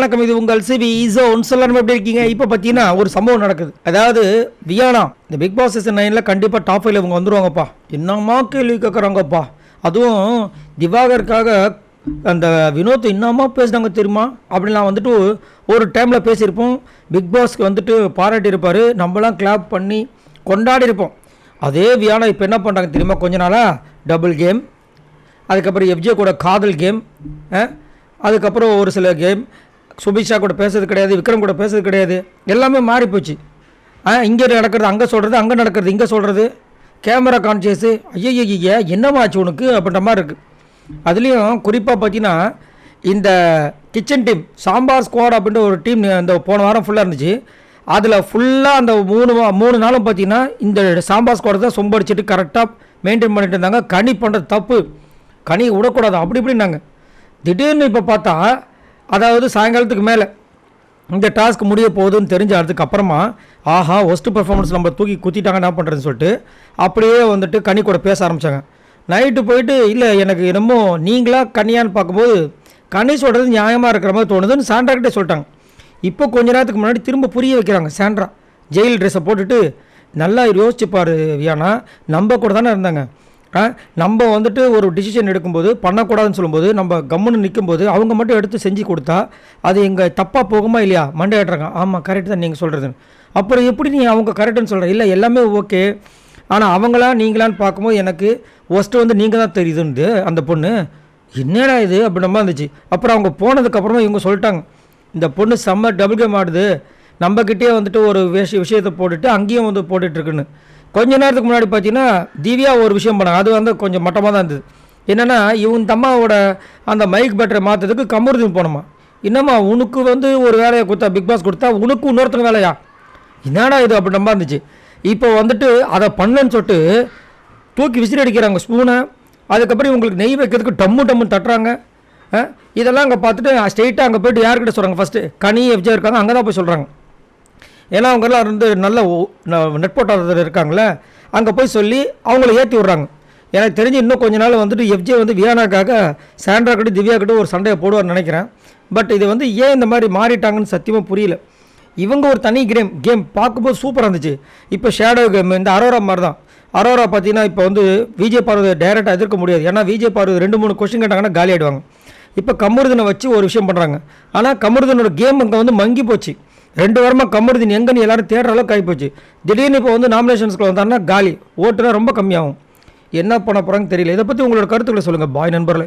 வணக்கம், இது உங்கள் சிபி ஜோன். சொல்லணும் எப்படி இருக்கீங்க? இப்போ பார்த்தீங்கன்னா ஒரு சம்பவம் நடக்குது. அதாவது வியானா இந்த பிக் பாஸ் சீசன் 9ல் கண்டிப்பாக டாப் 5 இவங்க வந்துருவாங்கப்பா. என்னம்மா கேள்வி கேட்குறாங்கப்பா. அதுவும் திவாகருக்காக அந்த வினோத் என்னம்மா பேசுனாங்க தெரியுமா அப்படின்லாம் வந்துட்டு ஒரு டைமில் பேசியிருப்போம். பிக் பாஸ்க்கு வந்துட்டு பாராட்டியிருப்பார், நம்மளாம் கிளாப் பண்ணி கொண்டாடி இருப்போம். அதே வியானா இப்போ என்ன பண்ணுறாங்க தெரியுமா? கொஞ்ச நாளாக டபுள் கேம், அதுக்கப்புறம் எஃப்ஜே கூட காதல் கேம், அதுக்கப்புறம் ஒரு சில கேம் சுபிஷா கூட பேசுறது கிடையாது, விக்ரம் கூட பேசுறது கிடையாது, எல்லாமே மாறி போச்சு. இங்கே நடக்கிறது அங்கே சொல்கிறது, அங்கே நடக்கிறது இங்கே சொல்கிறது, கேமரா கான்சியஸு. ஐயய்ய என்னம்மா ஆச்சு உனக்கு அப்படின்ற மாதிரி இருக்குது. அதுலேயும் குறிப்பாக பார்த்தீங்கன்னா இந்த கிச்சன் டீம் சாம்பார் ஸ்குவாட் அப்படின்ற ஒரு டீம் இந்த போன வாரம் ஃபுல்லாக இருந்துச்சு. அதில் ஃபுல்லாக அந்த மூணு நாளும் பார்த்தீங்கன்னா இந்த சாம்பார் ஸ்குவாட் தான் சொம்படிச்சிட்டு கரெக்டாக மெயின்டைன் பண்ணிட்டு இருந்தாங்க. கனி பண்ணுறது தப்பு, கனி விடக்கூடாது அப்படி இப்படின்னாங்க. திடீர்னு இப்போ பார்த்தா அதாவது சாயங்காலத்துக்கு மேலே இந்த டாஸ்க் முடிய போகுதுன்னு தெரிஞ்ச அதுக்கப்புறமா ஆஹா ஒஸ்ட்டு பர்ஃபார்மன்ஸ் நம்ம தூக்கி குத்திட்டாங்க என்ன பண்ணுறதுன்னு சொல்லிட்டு அப்படியே வந்துட்டு கனி கூட பேச ஆரம்பித்தாங்க. நைட்டு போயிட்டு இல்லை எனக்கு என்னமோ நீங்களா கனியான்னு பார்க்கும்போது கனி சொல்கிறது நியாயமாக இருக்கிற மாதிரி தோணுதுன்னு சாண்ட்ராக்கிட்டே சொல்லிட்டாங்க. இப்போ கொஞ்ச நேரத்துக்கு முன்னாடி திரும்ப புரிய வைக்கிறாங்க. சாண்ட்ரா ஜெயில் ட்ரெஸ்ஸை போட்டுட்டு நல்லா யோசிச்சுப்பார் வியானா, நம்ம கூட தானே இருந்தாங்க. நம்ம வந்துட்டு ஒரு டிசிஷன் எடுக்கும்போது பண்ணக்கூடாதுன்னு சொல்லும்போது நம்ம கம்முன்னு நிற்கும்போது அவங்க மட்டும் எடுத்து செஞ்சு கொடுத்தா அது எங்கள் தப்பாக போகுமா இல்லையா? மண்டே ஆட்டுறாங்க. ஆமாம் கரெக்டு தான் நீங்கள் சொல்கிறது. அப்புறம் எப்படி நீ அவங்க கரெக்டுன்னு சொல்கிற? இல்லை எல்லாமே ஓகே, ஆனால் அவங்களா நீங்களான்னு பார்க்கும்போது எனக்கு ஒஸ்ட்டு வந்து நீங்கள் தான் தெரியுதுன்னு அந்த பொண்ணு. என்னடா இது அப்படின்ற மாதிரி இருந்துச்சு. அப்புறம் அவங்க போனதுக்கப்புறமா இவங்க சொல்லிட்டாங்க இந்த பொண்ணு செம்ம டபுள் கேம் ஆடுது, நம்மக்கிட்டே வந்துட்டு ஒரு விஷயத்தை போட்டுட்டு அங்கேயும் வந்து போட்டுட்ருக்குன்னு. கொஞ்ச நேரத்துக்கு முன்னாடி பார்த்தீங்கன்னா திவ்யா ஒரு விஷயம் பண்ணாங்க. அது வந்து கொஞ்சம் மட்டமாக தான் இருந்தது. என்னென்னா இவன் தம்மாவோட அந்த மைக் பேட்டரை மாற்றதுக்கு கமருதீன் போனோமா. என்னம்மா உனக்கு வந்து ஒரு வேலையை கொடுத்தா பிக் பாஸ் கொடுத்தா உனக்கு இன்னொருத்தங்க வேலையா? என்னடா இது அப்படின்ற மாதிரி இருந்துச்சு. இப்போ வந்துட்டு அதை பண்ணலன்னு சொல்லிட்டு தூக்கி விசிறி அடிக்கிறாங்க ஸ்பூனை. அதுக்கப்புறம் இவங்களுக்கு நெய் வைக்கிறதுக்கு டம்முன்னு தட்டுறாங்க. இதெல்லாம் அங்கே பார்த்துட்டு ஸ்ட்ரெயிட்டாக அங்கே போய்ட்டு யார்கிட்ட சொல்கிறாங்க? ஃபஸ்ட்டு கனி எஃப்ஜே இருக்காங்க, அங்கே தான் போய் சொல்கிறாங்க. ஏன்னா அவங்கெல்லாம் வந்து நல்ல நட்போட்டாளர்கள் இருக்காங்களே, அங்கே போய் சொல்லி அவங்கள ஏற்றி விட்றாங்க. எனக்கு தெரிஞ்சு இன்னும் கொஞ்ச நாள் வந்துட்டு எஃப்ஜே வந்து வியானாக்காக சாண்ட்ரா கிட்ட திவ்யா கிட்ட ஒரு சண்டையை போடுவார்னு நினைக்கிறேன். பட் இது வந்து ஏன் இந்த மாதிரி மாறிட்டாங்கன்னு சத்தியமாக புரியல. இவங்க ஒரு தனி கேம் பார்க்கும்போது சூப்பராக இருந்துச்சு. இப்போ ஷேடோ கேம் இந்த அரோரா மாதிரி தான். அரோரா பார்த்தீங்கன்னா இப்போ வந்து விஜய் பார்வதி டைரெக்டாக எதிர்க்க முடியாது. ஏன்னா விஜய் பார்வதி 2-3 கொஸ்டின் கேட்டாங்கன்னா காலி ஆகிடுவாங்க. இப்போ கமருதனை வச்சு ஒரு விஷயம் பண்ணுறாங்க. ஆனால் கமருதனோட கேம் அங்கே வந்து மங்கி போச்சு. 2 வாரமாக கமருதீன் எங்கன்னு எல்லாரும் தேடுற அளவுக்கு ஆகிப்போச்சு. திடீர்னு இப்போ வந்து நாமினேஷன்ஸ்க்கு வந்தாங்கன்னா காலி, ஓட்டுனா ரொம்ப கம்மியாகும். என்ன பண்ண போகிறாங்கன்னு தெரியல. இதை பற்றி உங்களோட கருத்துக்களை சொல்லுங்கள் பாய் நண்பர்களே.